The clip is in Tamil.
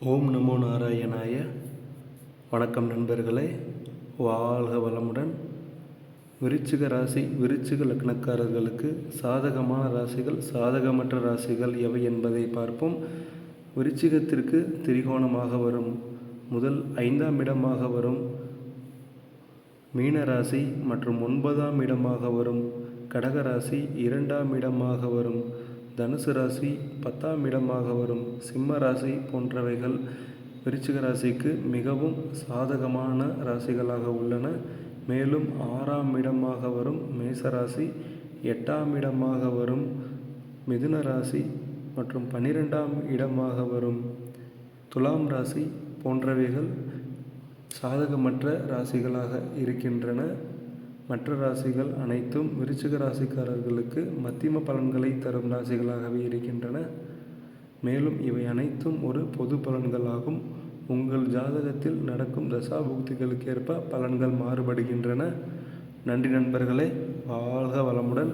ஓம் நமோ நாராயணாய. வணக்கம் நண்பர்களே, வாழ்க வளமுடன். விருச்சிக ராசி விருச்சிக லக்னக்காரர்களுக்கு சாதகமான ராசிகள், சாதகமற்ற ராசிகள் எவை என்பதை பார்ப்போம். விருச்சிகத்திற்கு திரிகோணமாக வரும் முதல் 5ஆம் இடமாக வரும் மீனராசி மற்றும் 9ஆம் இடமாக வரும் கடகராசி, 2ஆம் இடமாக வரும் தனுசு ராசி, 10ஆம் இடமாக வரும் சிம்ம ராசி போன்றவைகள் விருச்சிக ராசிக்கு மிகவும் சாதகமான ராசிகளாக உள்ளன. மேலும் 6ஆம் இடமாக வரும் மேசராசி, 8ஆம் இடமாக வரும் மிதுன ராசி மற்றும் 12ஆம் இடமாக வரும் துலாம் ராசி போன்றவைகள் சாதகமற்ற ராசிகளாக இருக்கின்றன. மற்ற ராசிகள் அனைத்தும் விருச்சிக ராசிக்காரர்களுக்கு மத்தியம பலன்களை தரும் ராசிகளாகவே இருக்கின்றன. மேலும் இவை அனைத்தும் ஒரு பொது பலன்களாகும். உங்கள் ஜாதகத்தில் நடக்கும் தசாபுக்திகளுக்கேற்ப பலன்கள் மாறுபடுகின்றன. நன்றி நண்பர்களே, வாழ்க வளமுடன்.